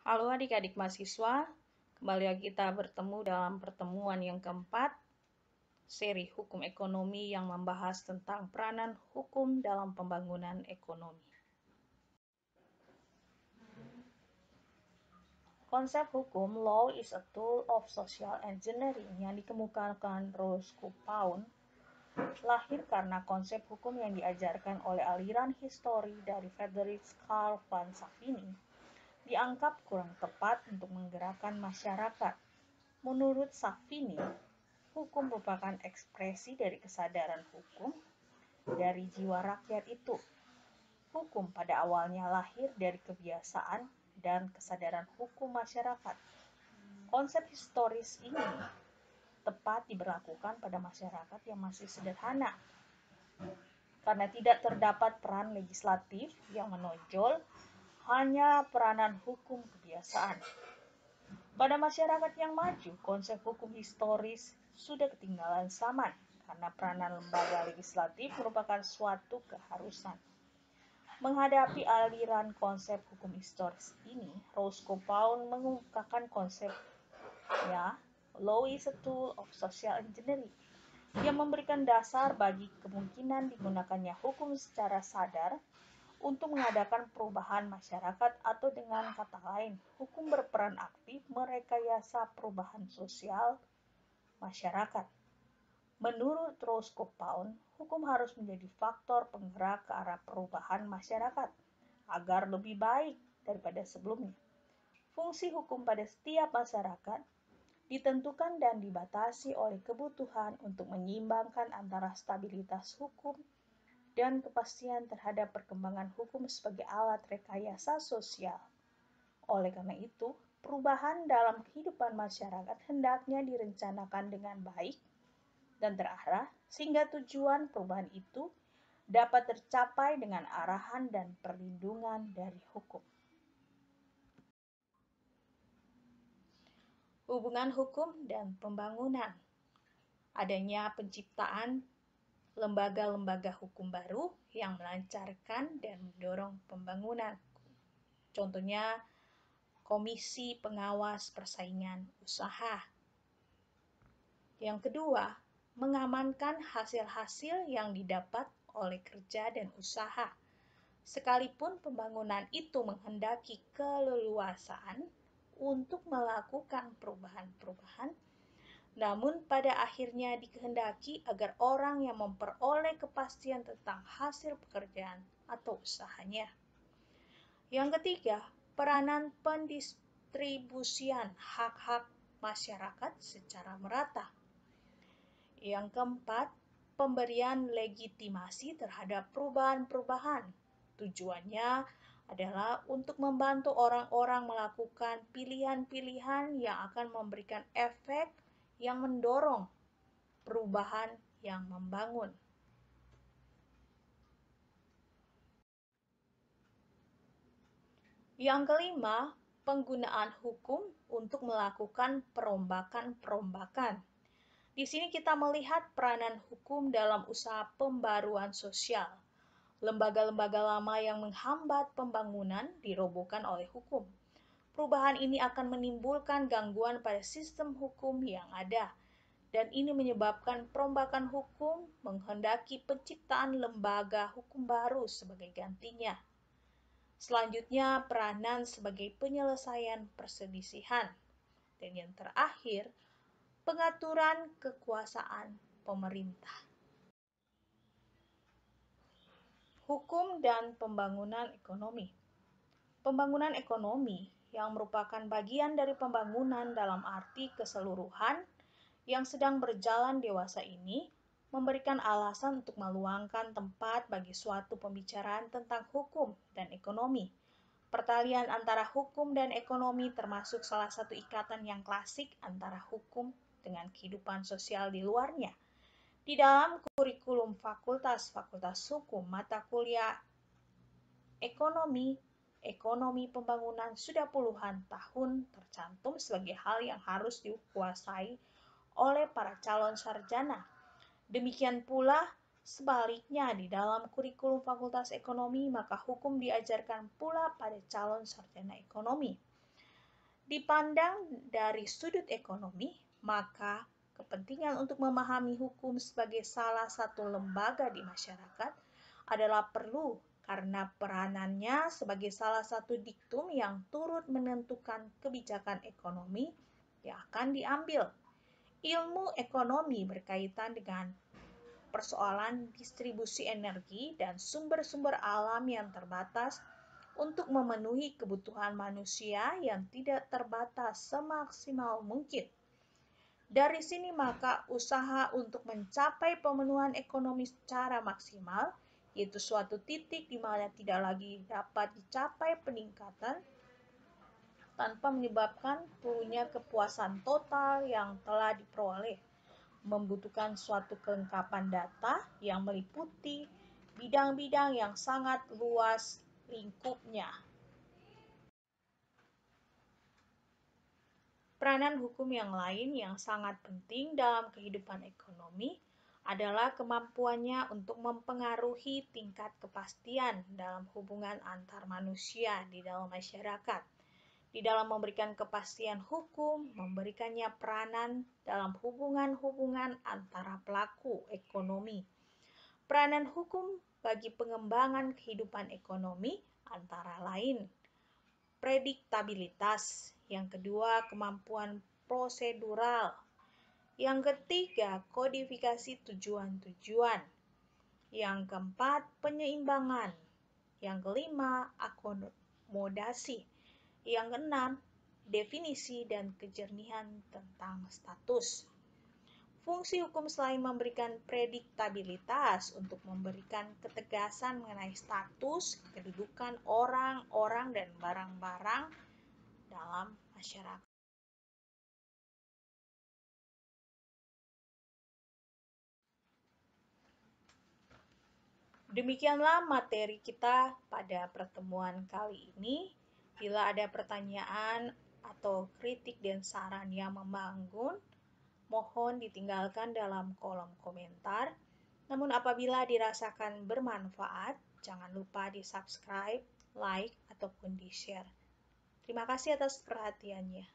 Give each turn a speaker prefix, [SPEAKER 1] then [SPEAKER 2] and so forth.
[SPEAKER 1] Halo adik-adik mahasiswa, kembali lagi kita bertemu dalam pertemuan yang keempat, seri hukum ekonomi yang membahas tentang peranan hukum dalam pembangunan ekonomi. Konsep hukum, law is a tool of social engineering, yang dikemukakan Roscoe Pound, lahir karena konsep hukum yang diajarkan oleh aliran histori dari Frederick Carl van Savigny, dianggap kurang tepat untuk menggerakkan masyarakat. Menurut Savigny, hukum merupakan ekspresi dari kesadaran hukum dari jiwa rakyat itu. Hukum pada awalnya lahir dari kebiasaan dan kesadaran hukum masyarakat. Konsep historis ini tepat diberlakukan pada masyarakat yang masih sederhana, karena tidak terdapat peran legislatif yang menonjol, hanya peranan hukum kebiasaan. Pada masyarakat yang maju, konsep hukum historis sudah ketinggalan zaman karena peranan lembaga legislatif merupakan suatu keharusan. Menghadapi aliran konsep hukum historis ini, Roscoe Pound mengemukakan konsepnya law is a tool of social engineering, yang memberikan dasar bagi kemungkinan digunakannya hukum secara sadar untuk mengadakan perubahan masyarakat, atau dengan kata lain, hukum berperan aktif merekayasa perubahan sosial masyarakat. Menurut Roscoe Pound, hukum harus menjadi faktor penggerak ke arah perubahan masyarakat agar lebih baik daripada sebelumnya. Fungsi hukum pada setiap masyarakat ditentukan dan dibatasi oleh kebutuhan untuk menyeimbangkan antara stabilitas hukum dan kepastian terhadap perkembangan hukum sebagai alat rekayasa sosial. Oleh karena itu, perubahan dalam kehidupan masyarakat hendaknya direncanakan dengan baik dan terarah sehingga tujuan perubahan itu dapat tercapai dengan arahan dan perlindungan dari hukum. Hubungan hukum dan pembangunan. Adanya penciptaan lembaga-lembaga hukum baru yang melancarkan dan mendorong pembangunan. Contohnya, Komisi Pengawas Persaingan Usaha. Yang kedua, mengamankan hasil-hasil yang didapat oleh kerja dan usaha. Sekalipun pembangunan itu menghendaki keleluasaan untuk melakukan perubahan-perubahan, namun pada akhirnya dikehendaki agar orang yang memperoleh kepastian tentang hasil pekerjaan atau usahanya. Yang ketiga, peranan pendistribusian hak-hak masyarakat secara merata. Yang keempat, pemberian legitimasi terhadap perubahan-perubahan. Tujuannya adalah untuk membantu orang-orang melakukan pilihan-pilihan yang akan memberikan efek yang mendorong perubahan yang membangun. Yang kelima, penggunaan hukum untuk melakukan perombakan-perombakan. Di sini kita melihat peranan hukum dalam usaha pembaruan sosial. Lembaga-lembaga lama yang menghambat pembangunan dirobohkan oleh hukum. Perubahan ini akan menimbulkan gangguan pada sistem hukum yang ada, dan ini menyebabkan perombakan hukum menghendaki penciptaan lembaga hukum baru sebagai gantinya. Selanjutnya, peranan sebagai penyelesaian perselisihan. Dan yang terakhir, pengaturan kekuasaan pemerintah. Hukum dan pembangunan ekonomi. Pembangunan ekonomi yang merupakan bagian dari pembangunan dalam arti keseluruhan yang sedang berjalan dewasa ini memberikan alasan untuk meluangkan tempat bagi suatu pembicaraan tentang hukum dan ekonomi. Pertalian antara hukum dan ekonomi termasuk salah satu ikatan yang klasik antara hukum dengan kehidupan sosial di luarnya. Di dalam kurikulum fakultas-fakultas hukum, mata kuliah ekonomi pembangunan sudah puluhan tahun tercantum sebagai hal yang harus dikuasai oleh para calon sarjana. Demikian pula sebaliknya, di dalam kurikulum fakultas ekonomi, maka hukum diajarkan pula pada calon sarjana ekonomi. Dipandang dari sudut ekonomi, maka kepentingan untuk memahami hukum sebagai salah satu lembaga di masyarakat adalah perlu karena peranannya sebagai salah satu diktum yang turut menentukan kebijakan ekonomi yang akan diambil. Ilmu ekonomi berkaitan dengan persoalan distribusi energi dan sumber-sumber alam yang terbatas untuk memenuhi kebutuhan manusia yang tidak terbatas semaksimal mungkin. Dari sini maka usaha untuk mencapai pemenuhan ekonomi secara maksimal, yaitu suatu titik di mana tidak lagi dapat dicapai peningkatan tanpa menyebabkan punya kepuasan total yang telah diperoleh, membutuhkan suatu kelengkapan data yang meliputi bidang-bidang yang sangat luas lingkupnya. Peranan hukum yang lain yang sangat penting dalam kehidupan ekonomi adalah kemampuannya untuk mempengaruhi tingkat kepastian dalam hubungan antar manusia di dalam masyarakat. Di dalam memberikan kepastian hukum, memberikannya peranan dalam hubungan-hubungan antara pelaku ekonomi. Peranan hukum bagi pengembangan kehidupan ekonomi antara lain prediktabilitas, yang kedua kemampuan prosedural, yang ketiga kodifikasi tujuan-tujuan, yang keempat penyeimbangan, yang kelima akomodasi, yang keenam definisi dan kejernihan tentang status. Fungsi hukum selain memberikan prediktabilitas untuk memberikan ketegasan mengenai status, kedudukan orang-orang dan barang-barang dalam masyarakat. Demikianlah materi kita pada pertemuan kali ini. Bila ada pertanyaan atau kritik dan saran yang membangun, mohon ditinggalkan dalam kolom komentar. Namun apabila dirasakan bermanfaat, jangan lupa di-subscribe, like, ataupun di-share. Terima kasih atas perhatiannya.